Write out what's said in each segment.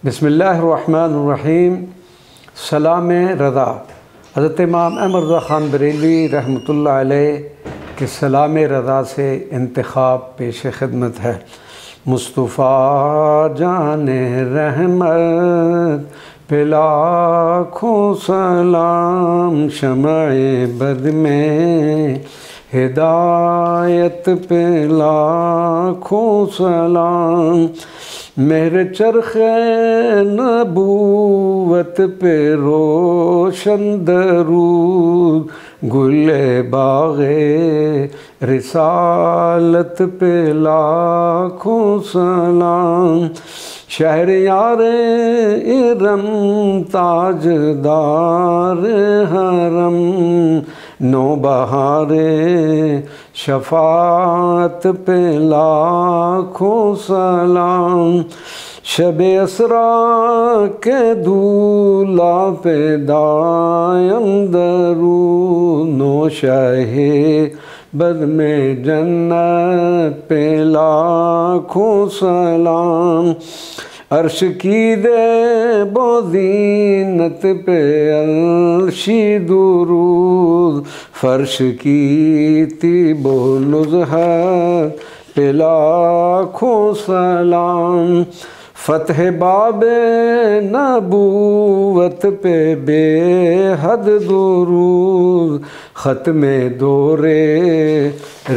بسم اللہ الرحمن الرحیم۔ سلام رضا۔ حضرت امام احمد رضا خان بریلوی رحمۃ اللہ علیہ کے سلام رضا سے انتخاب پیش خدمت ہے۔ مصطفیٰ جان رحمت پہ لاکھوں سلام، شمع بد میں ہدایت پہ لاکھوں سلام، مہر چرخ نبوت پہ روشن درود، گل باغ رسالت پہ لاکھوں سلام، شہریار ارم تاجدار حرم، نوبہار شفاعت پہ لاکھوں سلام، شب اسریٰ کے دولہا پہ دائم درود، نوشہ بد میں جنت پہ لاکھوں سلام، عرش کی دیب و زینت پہ عرشی درود، فرش کی طیب و نزہت پہ لاکھوں سلام، فتح باب نبوت پہ بے حد درود، ختم دور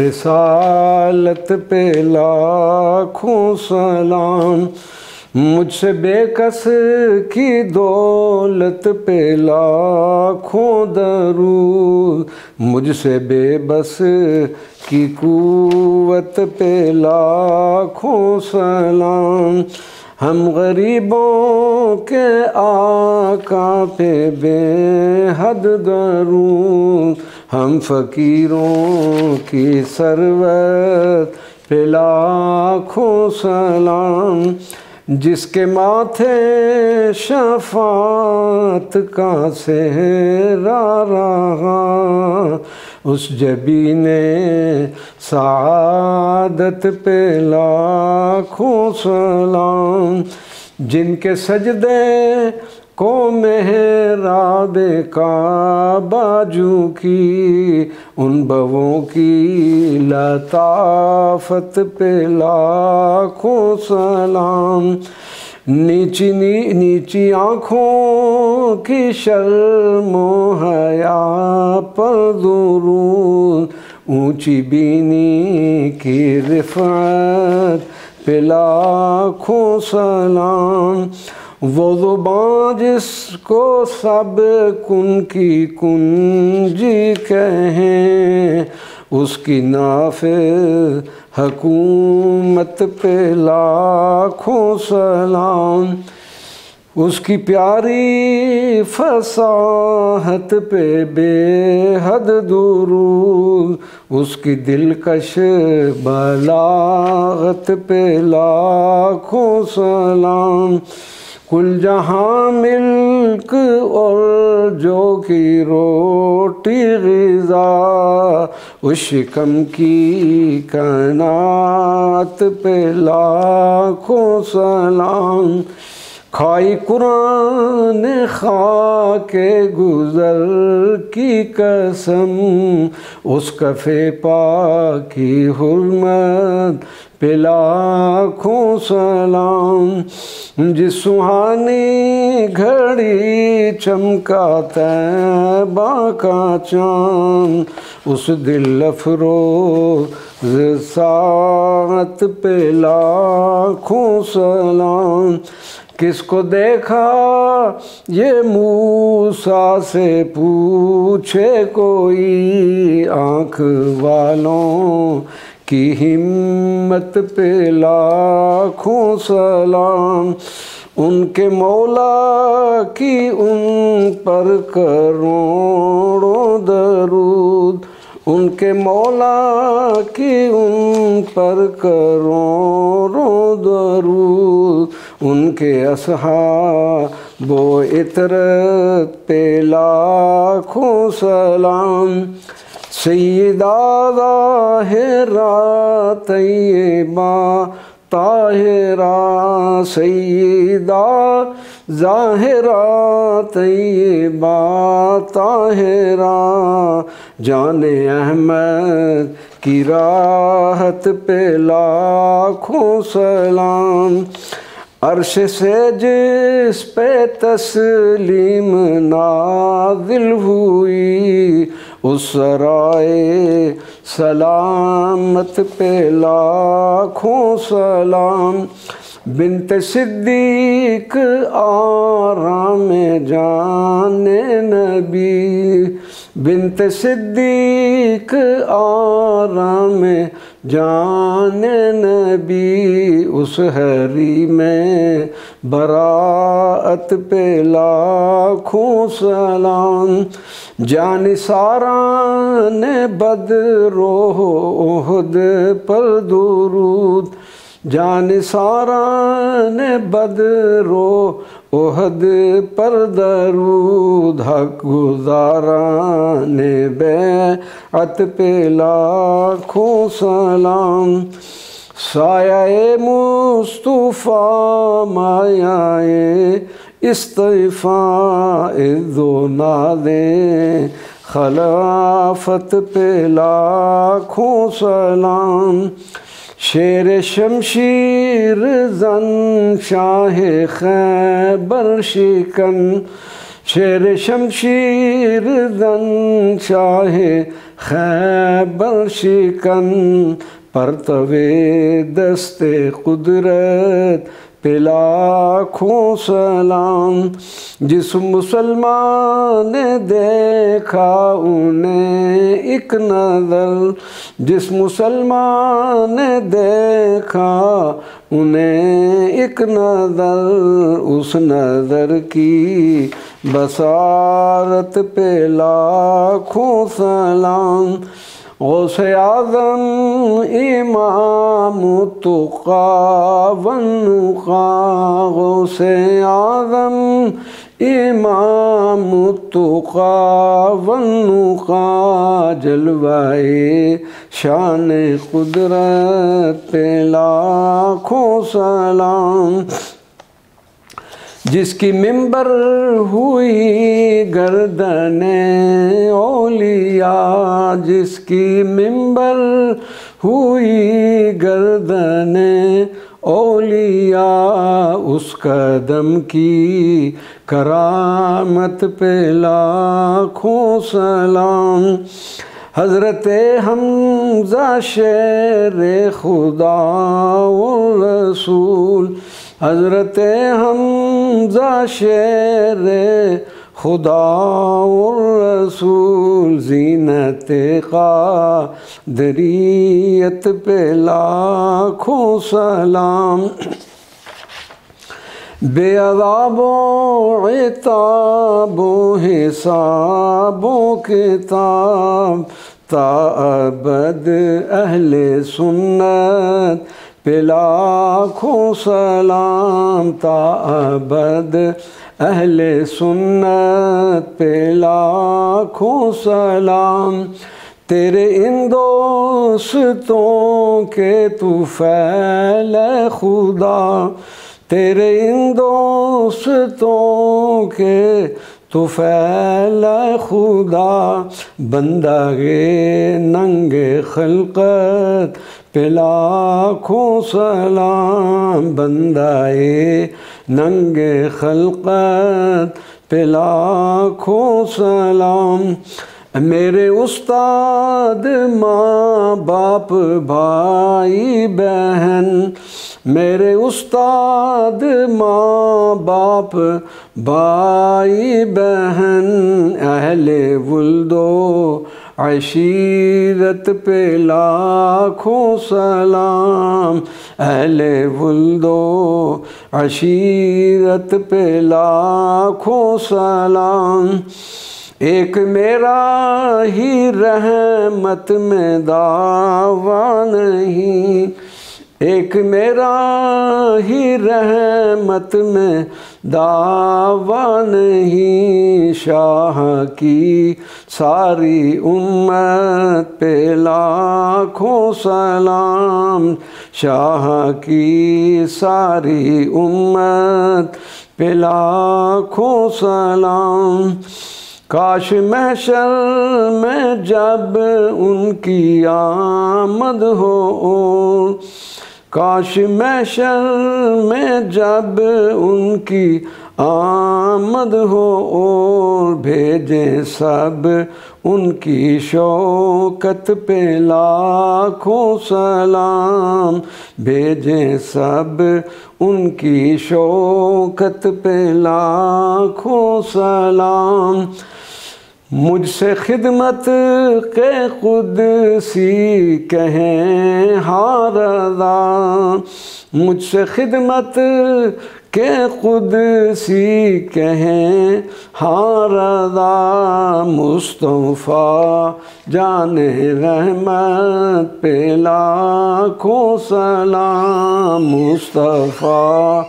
رسالت پہ لاکھوں سلام، مجھ سے بے کس کی دولت پہ لاکھوں درود، مجھ سے بے بس کی قوت پہ لاکھوں سلام، ہم غریبوں کے آقا پہ بے حد درود، ہم فقیروں کی ثروت پہ لاکھوں سلام، جس کے ماتھے شفاعت کا سہرا رہا، اس جبین سعادت پہ لاکھوں سلام، جن کے سجدے کو محراب کعبہ جو کی، ان بوؤں کی لطافت پہ لاکھوں سلام، نیچی آنکھوں کی شرم و حیا پر درود، اونچی بینی کی رفعت پہ لاکھوں سلام، وہ زبان جس کو سب کن کی کنجی کہیں، اس کی نافذ حکومت پہ لاکھوں سلام، اس کی پیاری فصاحت پہ بے حد درود، اس کی دلکش بلاغت پہ لاکھوں سلام، کل جہاں ملک اور جو کی روٹی غذا، اس شکم کی کائنات پہ لاکھوں سلام، کھائی قرآن خاک گزر کی قسم، اس کف پاک کی حرمت پہ لاکھوں سلام، جس سہانی گھڑی چمکا طیبہ کا چاند، اس دل افروز ساعت پہ لاکھوں سلام، کس کو دیکھا یہ موسیٰ سے پوچھے کوئی، آنکھ والوں کی ہمت پہ لاکھوں سلام، ان کے مولا کی ان پر کروڑوں درود، ان کے مولا کی ان پر کروڑوں درود، ان کے اصحاب و عطرت پہ لاکھوں سلام، سیدہ ظاہرہ طیبہ طاہرہ سیدہ ظاہرہ طیبہ طاہرہ جان احمد کی راحت پہ لاکھوں سلام، عرش سے جس پہ تسلیم نازل ہوئی اس سرائے سلامت پہ لاکھوں سلام، بنت صدیق آرام جان نبی، بنت صدیق آرام جان نبی، اس حری میں براعت پہ لاکھوں سلام، جان ساران بدر و احد پر درود، جان ساران بدر و احد پر درود، حق گزاران بیعت پہ لاکھوں سلام، سایہ مصطفیٰ مایہ استعفاء عز و ناز خلافت پہ لاکھوں سلام، شیر شمشیر زن شاہ خیبر شکن، شیر شمشیر زن شاہ خیبر شکن، پرتو دست قدرت پہ لاکھوں سلام، جس مسلمان نے دیکھا انہیں ایک نظر، جس مسلمان نے دیکھا انہیں ایک نظر، اس نظر کی بصارت پہ لاکھوں سلام، غوث اعظم امام التقیٰ والنقیٰ، غوث اعظم امام التقیٰ والنقیٰ، جلوائے شان قدرت پہ لاکھوں سلام، جس کی منبر ہوئی گردن اولیاء، جس کی منبر ہوئی گردن اولیاء، اس قدم کی کرامت پہ لاکھوں سلام، حضرت حمزہ شیر خدا و رسول، حضرت حمزہ شیر خدا و رسول، زینت قادریت پہ لاکھوں سلام، بے عذاب و عتاب و حساب و کتاب، تا ابد اہل سنت پہ لاکھوں سلام، تا ابد اہل سنت پہ لاکھوں سلام، تیرے ان دوستوں کے طفیل خدا، تیرے ان دوستوں کے طفیل خدا، بندہ ننگ خلقت پہ لاکھوں سلام، بندہ ننگ خلقت پہ لاکھوں سلام، میرے استاد ماں باپ بھائی بہن، میرے استاد ماں باپ بھائی بہن، اہل ولد و عشیرت پہ لاکھوں سلام، اہل ولد و عشیرت پہ لاکھوں سلام، ایک میرا ہی رحمت میں دعویٰ نہیں، ایک میرا ہی رحمت میں دعویٰ نہیں، شاہ کی ساری امت پہ لاکھوں سلام، شاہ کی ساری امت پہ لاکھوں سلام۔ کاش محشر میں جب ان کی آمد ہو، کاش محشر میں جب ان کی آمد ہو، اور بھیجیں سب ان کی شوکت پہ لاکھوں سلام، بھیجیں سب ان کی شوکت پہ لاکھوں سلام۔ مجھ سے خدمت کے قدسی کہیں ہاں رضا، مجھ سے خدمت کے قدسی کہیں ہاں رضا، مصطفیٰ جان رحمت پہ لاکھوں سلام، مصطفیٰ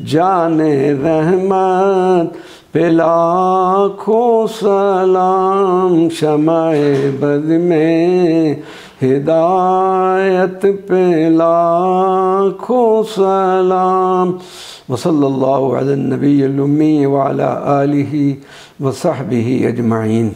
جان رحمت پہ لاکھوں سلام، شمع بد میں ہدایت پہ لاکھوں سلام۔ وصلی اللہ علی النبی الامی وعلی آلہ وصحبہ اجمعین۔